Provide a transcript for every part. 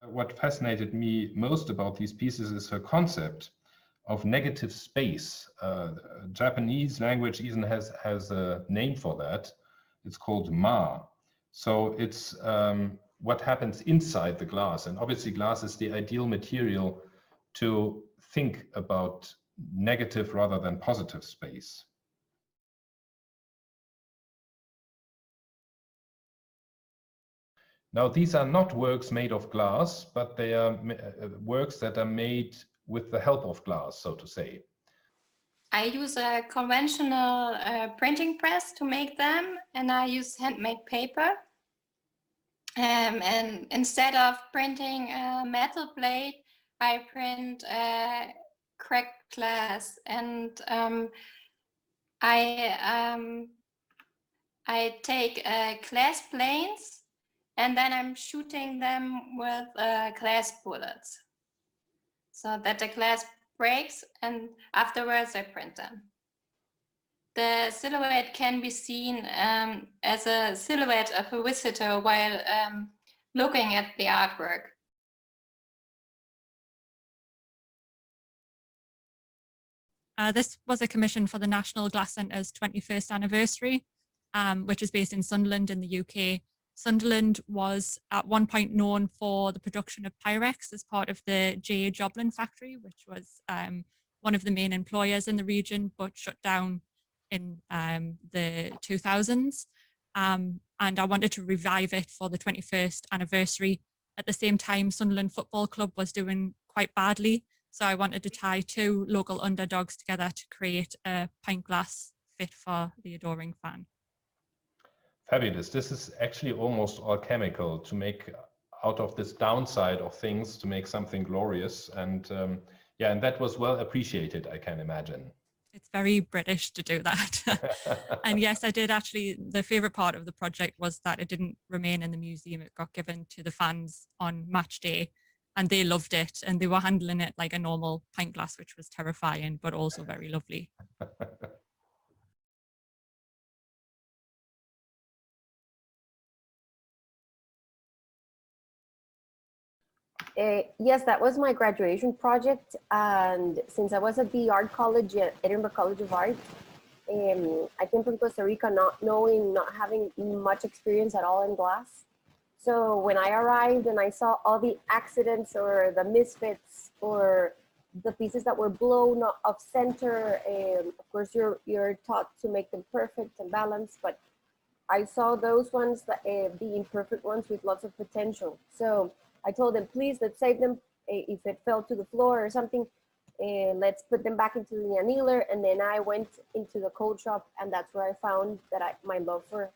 What fascinated me most about these pieces is her concept of negative space. Japanese language even has a name for that. It's called ma. So it's what happens inside the glass. And obviously glass is the ideal material to think about negative rather than positive space. Now, these are not works made of glass, but they are works that are made with the help of glass, so to say. I use a conventional printing press to make them, and I use handmade paper. And instead of printing a metal plate, I print cracked glass, and I take glass planes, and then I'm shooting them with glass bullets, so that the glass breaks, and afterwards I print them. The silhouette can be seen as a silhouette of a visitor while looking at the artwork. This was a commission for the National Glass Centre's 21st anniversary, which is based in Sunderland in the UK. Sunderland was at one point known for the production of Pyrex as part of the J.A. Joplin factory, which was one of the main employers in the region, but shut down in the 2000s. And I wanted to revive it for the 21st anniversary. At the same time, Sunderland Football Club was doing quite badly. So I wanted to tie two local underdogs together to create a pint glass fit for the adoring fan. Fabulous. This is actually almost alchemical to make out of this downside of things to make something glorious. And yeah, and that was well appreciated, I can imagine. It's very British to do that. And yes, I did actually, the favorite part of the project was that it didn't remain in the museum. It got given to the fans on match day, and they loved it, and they were handling it like a normal pint glass, which was terrifying, but also very lovely. Yes, that was my graduation project. And since I was at the art college at Edinburgh College of Art, I came from Costa Rica not having much experience at all in glass. So when I arrived and I saw all the accidents or the misfits or the pieces that were blown off center, of course you're taught to make them perfect and balanced, but I saw those ones, the imperfect ones with lots of potential. So I told them, please, let's save them. If it fell to the floor or something, let's put them back into the annealer. And then I went into the code shop, and that's where I found that my love for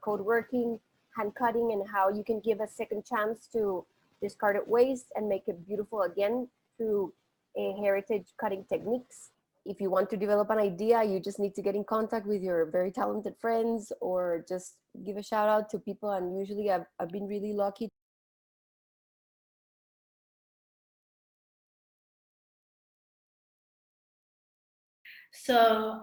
code working, hand cutting, and how you can give a second chance to discarded waste and make it beautiful again through heritage cutting techniques. If you want to develop an idea, you just need to get in contact with your very talented friends or just give a shout out to people. And usually I've been really lucky. So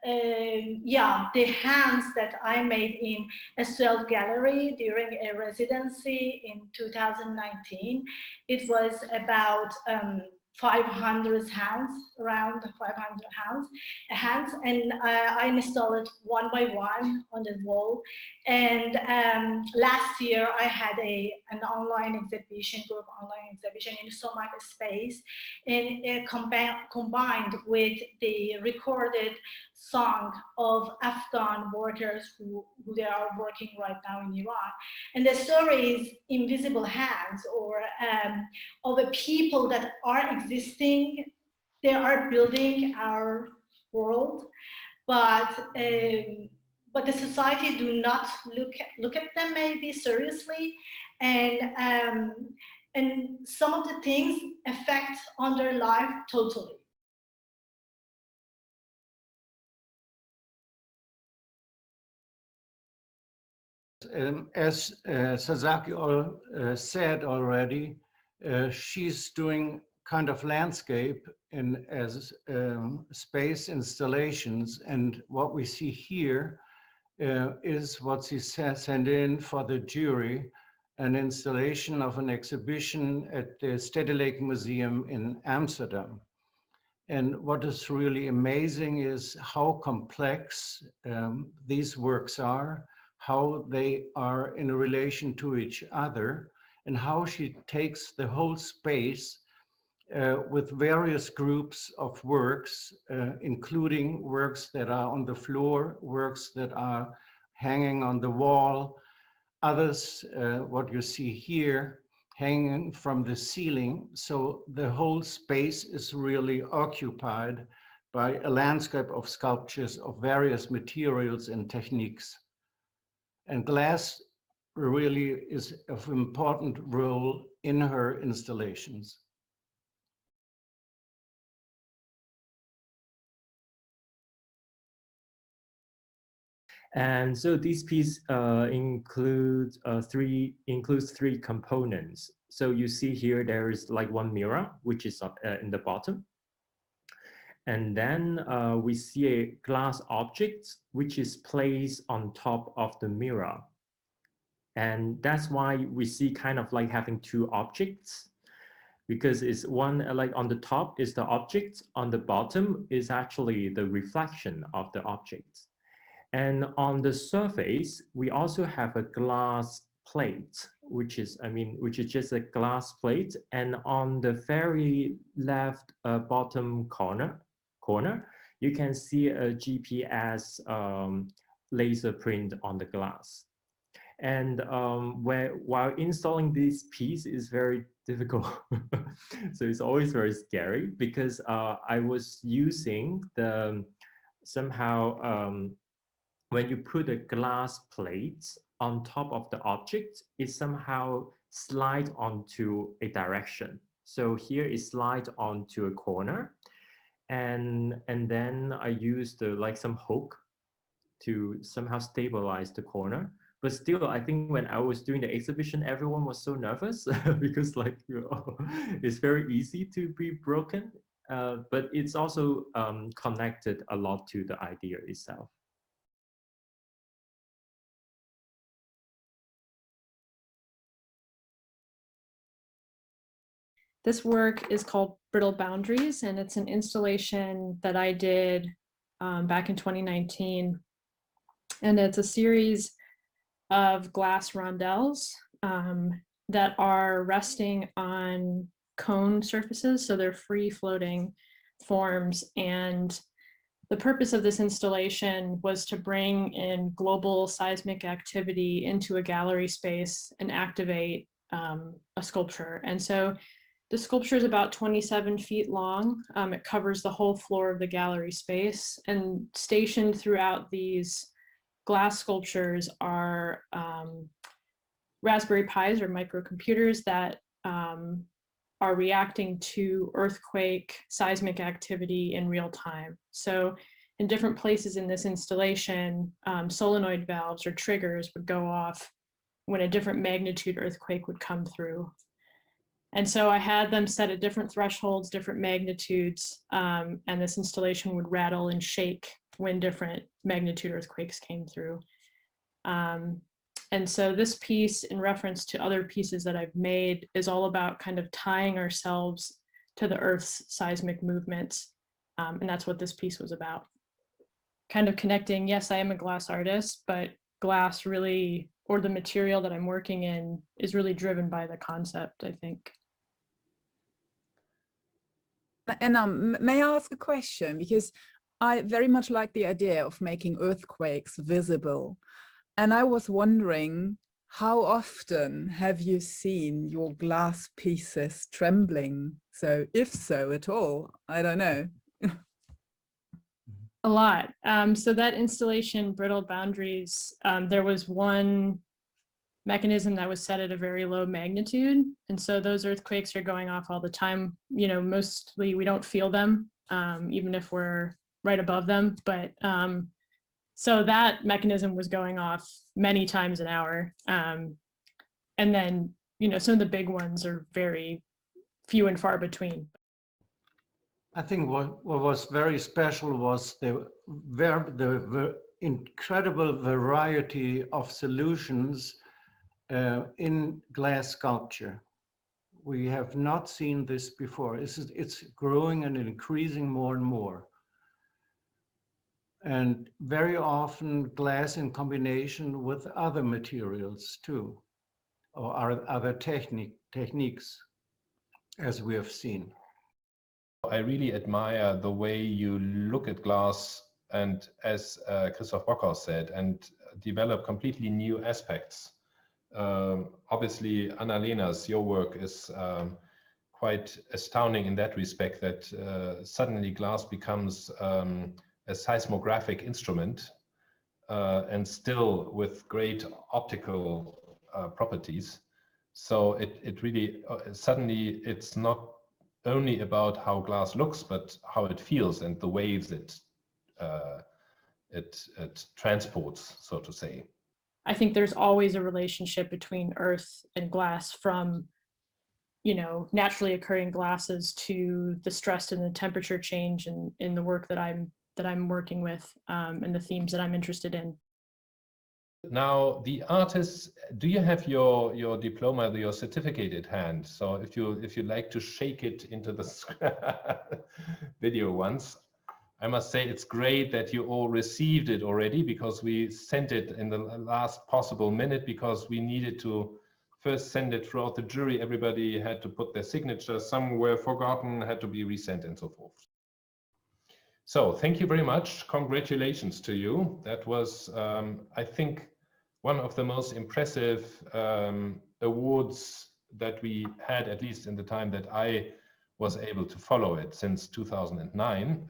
yeah, the hands that I made in a self gallery during a residency in 2019, it was about 500 hands, around 500 hands, and I installed it one by one on the wall. And last year I had an online exhibition, group online exhibition in Somac space, and it combined with the recorded song of Afghan workers who they are working right now in Iran. And the story is invisible hands, or of a people that are existing. They are building our world, but the society do not look at them maybe seriously, and some of the things affect on their life totally. As Sasaki said already, she's doing kind of landscape as space installations, and what we see here is what she sent in for the jury an installation of an exhibition at the Stedelijk Museum in Amsterdam. And what is really amazing is how complex these works are, how they are in relation to each other, and how she takes the whole space with various groups of works, including works that are on the floor, works that are hanging on the wall, others, what you see here, hanging from the ceiling. So the whole space is really occupied by a landscape of sculptures of various materials and techniques. And glass really is of important role in her installations. And so this piece includes three components. So you see here there is like one mirror, which is in the bottom. And then we see a glass object, which is placed on top of the mirror. And that's why we see kind of like having two objects, because it's one like on the top is the object, on the bottom is actually the reflection of the object. And on the surface, we also have a glass plate, which is just a glass plate. And on the very left bottom corner, you can see a GPS laser print on the glass. And while installing this piece is very difficult, so it's always very scary, because I was using the when you put a glass plate on top of the object, it somehow slides onto a direction. So here it slides onto a corner, and then I used some hook to somehow stabilize the corner. But still, I think when I was doing the exhibition, everyone was so nervous because it's very easy to be broken. But it's also connected a lot to the idea itself. This work is called Brittle Boundaries, and it's an installation that I did back in 2019. And it's a series of glass rondelles that are resting on cone surfaces. So they're free floating forms. And the purpose of this installation was to bring in global seismic activity into a gallery space and activate a sculpture. And so the sculpture is about 27 feet long. It covers the whole floor of the gallery space, and stationed throughout these glass sculptures are Raspberry Pis, or microcomputers, that are reacting to earthquake seismic activity in real time. So in different places in this installation, solenoid valves or triggers would go off when a different magnitude earthquake would come through. And so I had them set at different thresholds, different magnitudes, and this installation would rattle and shake when different magnitude earthquakes came through. And so this piece, in reference to other pieces that I've made, is all about kind of tying ourselves to the Earth's seismic movements. And that's what this piece was about. Kind of connecting, yes, I am a glass artist, but glass really, or the material that I'm working in, is really driven by the concept, I think. And may I ask a question? Because I very much like the idea of making earthquakes visible. And I was wondering, how often have you seen your glass pieces trembling? So if so at all, I don't know. A lot. So that installation, Brittle Boundaries, there was one mechanism that was set at a very low magnitude. And so those earthquakes are going off all the time. You know, mostly we don't feel them, even if we're right above them. But so that mechanism was going off many times an hour. And then, you know, some of the big ones are very few and far between. I think what was very special was the incredible variety of solutions in glass sculpture. We have not seen this before. It's growing and increasing more and more. And very often glass in combination with other materials too, or other techniques, as we have seen. I really admire the way you look at glass and, as Christoph Brockhaus said, and develop completely new aspects. Obviously, Anna-Lena's, your work is quite astounding in that respect, that suddenly glass becomes a seismographic instrument, and still with great optical properties. So it really, suddenly it's not only about how glass looks, but how it feels and the waves it transports, so to say. I think there's always a relationship between earth and glass, from, you know, naturally occurring glasses to the stress and the temperature change in the work that I'm working with, and the themes that I'm interested in. Now, the artists, do you have your diploma, your certificate at hand? So if you like to shake it into the video once, I must say it's great that you all received it already, because we sent it in the last possible minute, because we needed to first send it throughout the jury. Everybody had to put their signature, some were forgotten, had to be resent and so forth. So thank you very much. Congratulations to you. That was, I think, one of the most impressive awards that we had, at least in the time that I was able to follow it, since 2009.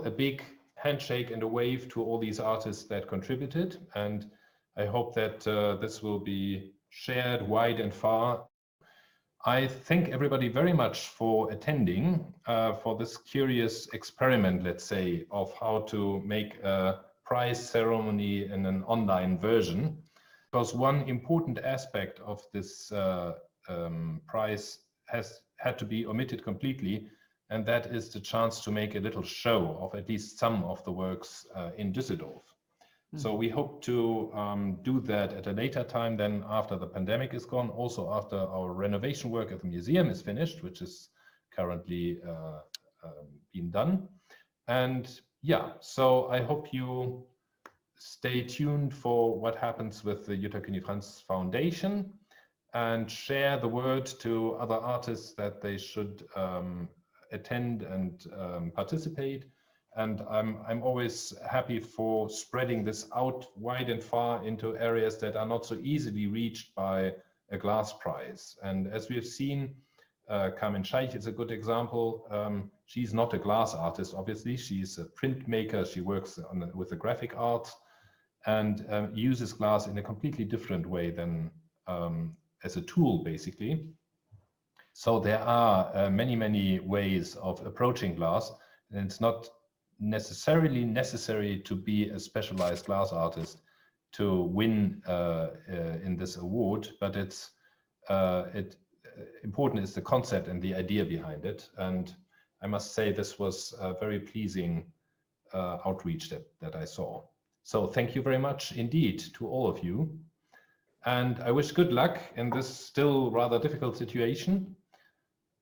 A big handshake and a wave to all these artists that contributed, and I hope that this will be shared wide and far. I thank everybody very much for attending, for this curious experiment, let's say, of how to make a prize ceremony in an online version. Because one important aspect of this prize has had to be omitted completely, and that is the chance to make a little show of at least some of the works in Düsseldorf. So we hope to do that at a later time, than after the pandemic is gone, also after our renovation work at the museum is finished, which is currently being done. And yeah, so I hope you stay tuned for what happens with the Jutta Cuny-Franz Foundation, and share the word to other artists that they should attend and participate. And I'm always happy for spreading this out wide and far into areas that are not so easily reached by a glass prize. And as we have seen, Carmen Scheich is a good example. She's not a glass artist, obviously. She's a printmaker. She works with the graphic arts, and uses glass in a completely different way than as a tool, basically. So there are many, many ways of approaching glass, and it's not necessarily necessary to be a specialized glass artist to win in this award, but it's important is the concept and the idea behind it. And I must say this was a very pleasing outreach that I saw. So thank you very much indeed to all of you. And I wish good luck in this still rather difficult situation.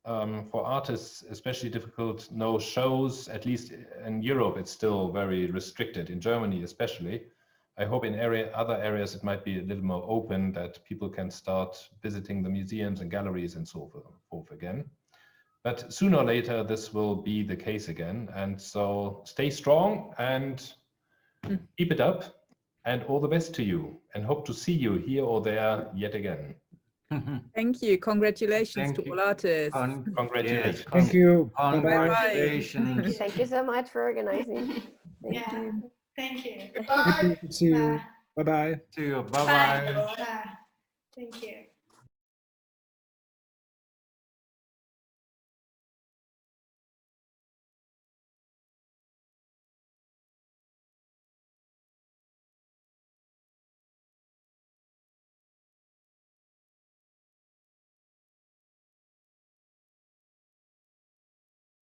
For artists, especially difficult, no shows, at least in Europe, it's still very restricted, in Germany especially. I hope in other areas it might be a little more open, that people can start visiting the museums and galleries and so forth again. But sooner or later, this will be the case again. And so stay strong and keep it up, and all the best to you, and hope to see you here or there yet again. Thank you. Congratulations to all artists. Congratulations. Yes, Thank you. congratulations. Thank you so much for organizing. Thank Yeah. you. Thank you. Thank you. See you. Bye-bye. See you. Bye-bye. Bye. Thank you.